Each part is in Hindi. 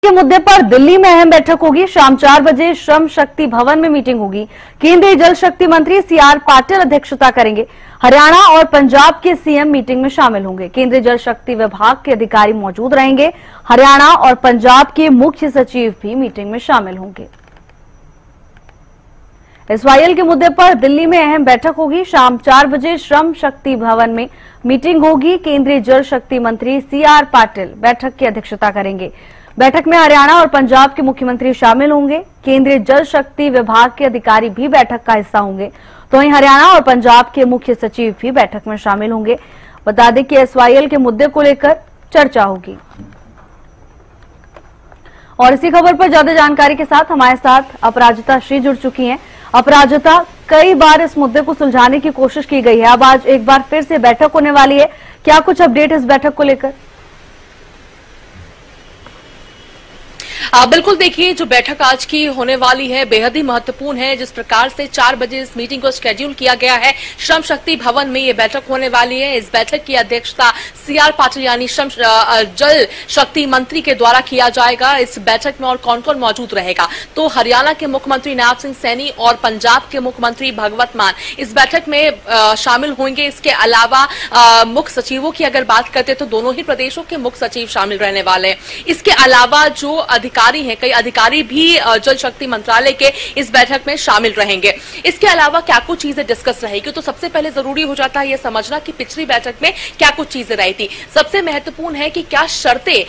के मुद्दे पर दिल्ली में अहम बैठक होगी। शाम 4 बजे श्रम शक्ति भवन में मीटिंग होगी। केंद्रीय जल शक्ति मंत्री सीआर पाटिल अध्यक्षता करेंगे। हरियाणा और पंजाब के सीएम मीटिंग में शामिल होंगे। केंद्रीय जल शक्ति विभाग के अधिकारी मौजूद रहेंगे। हरियाणा और पंजाब के मुख्य सचिव भी मीटिंग में शामिल होंगे। एसवाईएल के मुद्दे पर दिल्ली में अहम बैठक होगी। शाम 4 बजे श्रम शक्ति भवन में मीटिंग होगी। केंद्रीय जल शक्ति मंत्री सीआर पाटिल बैठक की अध्यक्षता करेंगे। बैठक में हरियाणा और पंजाब के मुख्यमंत्री शामिल होंगे। केंद्रीय जल शक्ति विभाग के अधिकारी भी बैठक का हिस्सा होंगे। तो वहीं हरियाणा और पंजाब के मुख्य सचिव भी बैठक में शामिल होंगे। बता दें कि एसवाईएल के मुद्दे को लेकर चर्चा होगी। और इसी खबर पर ज्यादा जानकारी के साथ हमारे साथ अपराजिता श्री जुड़ चुकी हैं। अपराजिता, कई बार इस मुद्दे को सुलझाने की कोशिश की गई है, अब आज एक बार फिर से बैठक होने वाली है। क्या कुछ अपडेट इस बैठक को लेकर? बिल्कुल, देखिए जो बैठक आज की होने वाली है बेहद ही महत्वपूर्ण है। जिस प्रकार से 4 बजे इस मीटिंग को शेड्यूल किया गया है, श्रम शक्ति भवन में ये बैठक होने वाली है। इस बैठक की अध्यक्षता सीआर पाटिल यानी जल शक्ति मंत्री के द्वारा किया जाएगा। इस बैठक में और कौन कौन मौजूद रहेगा, तो हरियाणा के मुख्यमंत्री नायब सिंह सैनी और पंजाब के मुख्यमंत्री भगवत मान इस बैठक में शामिल होंगे। इसके अलावा मुख्य सचिवों की अगर बात करते तो दोनों ही प्रदेशों के मुख्य सचिव शामिल रहने वाले हैं। इसके अलावा जो अधिकारी हैं, कई अधिकारी भी जल शक्ति मंत्रालय के इस बैठक में शामिल रहेंगे। इसके अलावा क्या कुछ चीजें डिस्कस रहेगी, तो सबसे पहले जरूरी हो जाता है यह समझना कि पिछली बैठक में क्या कुछ चीजें रही थी। सबसे महत्वपूर्ण है कि क्या शर्तें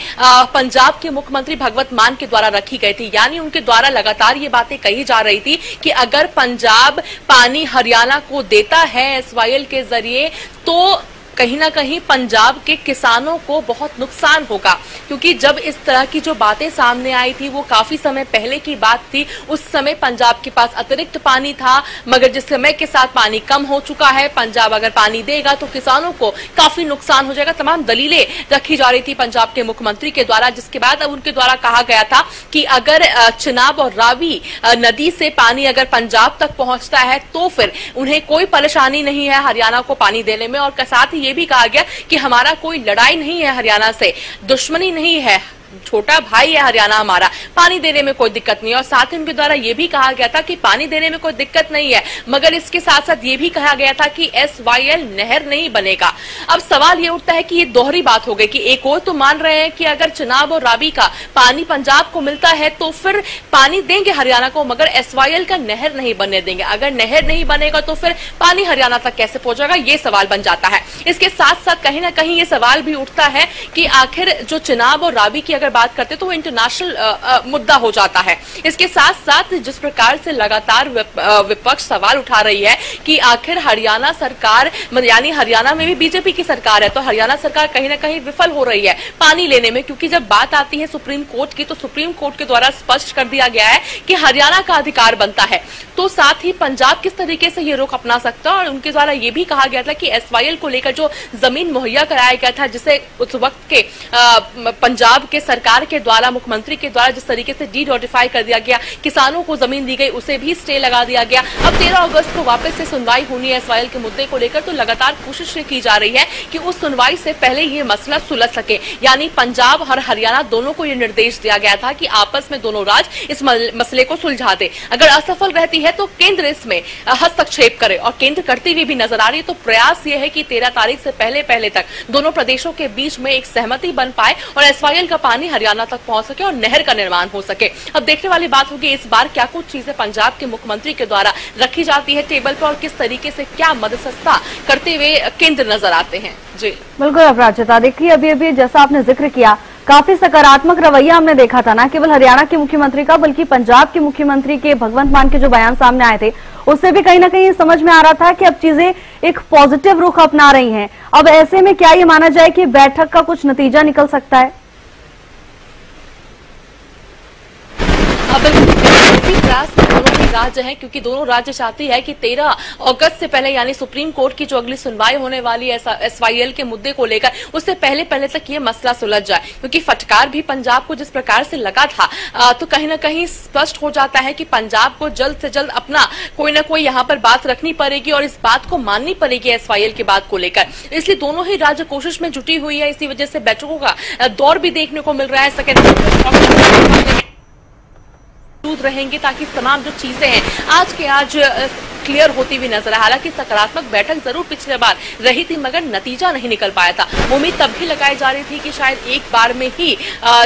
पंजाब के मुख्यमंत्री भगवत मान के द्वारा रखी गई थी। यानी उनके द्वारा लगातार ये बातें कही जा रही थी कि अगर पंजाब पानी हरियाणा को देता है एसवाईएल के जरिए, तो कहीं ना कहीं पंजाब के किसानों को बहुत नुकसान होगा। क्योंकि जब इस तरह की जो बातें सामने आई थी वो काफी समय पहले की बात थी। उस समय पंजाब के पास अतिरिक्त पानी था, मगर जिस समय के साथ पानी कम हो चुका है, पंजाब अगर पानी देगा तो किसानों को काफी नुकसान हो जाएगा। तमाम दलीलें रखी जा रही थी पंजाब के मुख्यमंत्री के द्वारा, जिसके बाद अब उनके द्वारा कहा गया था कि अगर चिनाब और रावी नदी से पानी अगर पंजाब तक पहुंचता है तो फिर उन्हें कोई परेशानी नहीं है हरियाणा को पानी देने में। और साथ ही ये भी कहा गया कि हमारा कोई लड़ाई नहीं है हरियाणा से, दुश्मनी नहीं है, छोटा भाई है हरियाणा हमारा, पानी देने में कोई दिक्कत नहीं है। और साथ ही उनके द्वारा यह भी कहा गया था कि पानी देने में कोई दिक्कत नहीं है, मगर इसके साथ साथ ये भी कहा गया था कि एसवाईएल नहर नहीं बनेगा। अब सवाल ये उठता है कि ये दोहरी बात हो गई कि एक और तो मान रहे हैं कि अगर चिनाब और रावी का पानी पंजाब को मिलता है तो फिर पानी देंगे हरियाणा को, मगर एसवाईएल का नहर नहीं बनने देंगे। अगर नहर नहीं बनेगा तो फिर पानी हरियाणा तक कैसे पहुंचेगा, ये सवाल बन जाता है। इसके साथ साथ कहीं ना कहीं ये सवाल भी उठता है कि आखिर जो चिनाब और रावी की बात करते तो वो इंटरनेशनल मुद्दा हो जाता है। इसके साथ साथ जिस प्रकार से लगातार विपक्ष सवाल उठा रही है कि आखिर हरियाणा सरकार यानी हरियाणा में भी बीजेपी की सरकार है, तो हरियाणा सरकार कहीं ना कहीं विफल हो रही है पानी लेने में। क्योंकि जब बात आती है सुप्रीम कोर्ट की, तो सुप्रीम कोर्ट के द्वारा स्पष्ट कर दिया गया है कि हरियाणा का अधिकार बनता है। तो साथ ही पंजाब किस तरीके से ये रुख अपना सकता है, और उनके द्वारा ये भी कहा गया था कि एसवाईएल को लेकर जो जमीन मुहैया कराया गया था, जिसे उस वक्त के पंजाब के सरकार के द्वारा, मुख्यमंत्री के द्वारा जिस तरीके से डी-नोटिफाई कर दिया गया, किसानों को जमीन दी गई, उसे भी स्टे लगा दिया गया। अब 13 अगस्त को वापस से सुनवाई होनी है एसवाईएल के मुद्दे को लेकर, तो लगातार कोशिश की जा रही है कि उस सुनवाई से पहले ये मसला सुलझ सके। यानी पंजाब और हरियाणा दोनों को ये निर्देश दिया गया था कि आपस में दोनों राज्य इस मसले को सुलझा दे। अगर असफल रहती है तो केंद्र इसमें हस्तक्षेप करे, और केंद्र करती हुई भी नजर आ रही है। तो प्रयास ये है कि 13 तारीख से पहले तक दोनों प्रदेशों के बीच में एक सहमति बन पाए और एसवाईएल का पानी हरियाणा तक पहुंच सके और नहर का निर्माण हो सके। अब देखने वाली बात होगी इस बार क्या कुछ चीजें पंजाब के मुख्यमंत्री के द्वारा रखी जाती है टेबल पर, और किस तरीके से क्या मध्यस्थता करते हुए केंद्र नजर आते हैं। जी बिल्कुल अपराजिता, देखिए अभी जैसा आपने जिक्र किया, काफी सकारात्मक रवैया हमने देखा था, न केवल हरियाणा के मुख्यमंत्री का बल्कि पंजाब के मुख्यमंत्री के भगवंत मान के जो बयान सामने आए थे, उससे भी कहीं ना कहीं समझ में आ रहा था कि अब चीजें एक पॉजिटिव रुख अपना रही हैं। अब ऐसे में क्या ये माना जाए कि बैठक का कुछ नतीजा निकल सकता है? दोनों ही राज्य हैं, क्योंकि दोनों राज्य चाहती है कि 13 अगस्त से पहले यानी सुप्रीम कोर्ट की जो अगली सुनवाई होने वाली है एसवाईएल के मुद्दे को लेकर, उससे पहले तक ये मसला सुलझ जाए। क्योंकि फटकार भी पंजाब को जिस प्रकार से लगा था, तो कहीं ना कहीं स्पष्ट हो जाता है कि पंजाब को जल्द से जल्द अपना कोई ना कोई यहाँ पर बात रखनी पड़ेगी और इस बात को माननी पड़ेगी एसवाईएल की बात को लेकर। इसलिए दोनों ही राज्य कोशिश में जुटी हुई है। इसी वजह से बैठकों का दौर भी देखने को मिल रहा है। सेकेंड रहेंगे ताकि तमाम जो चीजें हैं आज के आज क्लियर होती हुई नजर आए। हालांकि सकारात्मक बैठक जरूर पिछले बार रही थी मगर नतीजा नहीं निकल पाया था। उम्मीद तब भी लगाई जा रही थी कि शायद एक बार में ही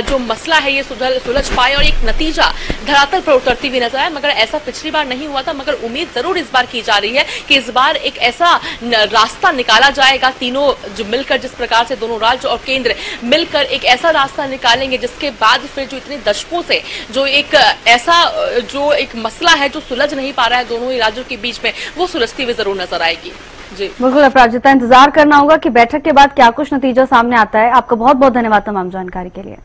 जो मसला है ये सुलझ पाए और एक नतीजा धरातल पर उतरती हुई नजर आए, मगर ऐसा पिछली बार नहीं हुआ था। मगर उम्मीद जरूर इस बार की जा रही है कि इस बार एक ऐसा रास्ता निकाला जाएगा, तीनों जो मिलकर, जिस प्रकार से दोनों राज्य और केंद्र मिलकर एक ऐसा रास्ता निकालेंगे जिसके बाद फिर जो इतने दशकों से जो एक ऐसा जो एक मसला है जो सुलझ नहीं पा रहा है दोनों ही राज्यों के बीच में, वो सुलझती हुई जरूर नजर आएगी। जी बिल्कुल अपराजिता, इंतजार करना होगा कि बैठक के बाद क्या कुछ नतीजा सामने आता है। आपका बहुत बहुत धन्यवाद तमाम जानकारी के लिए।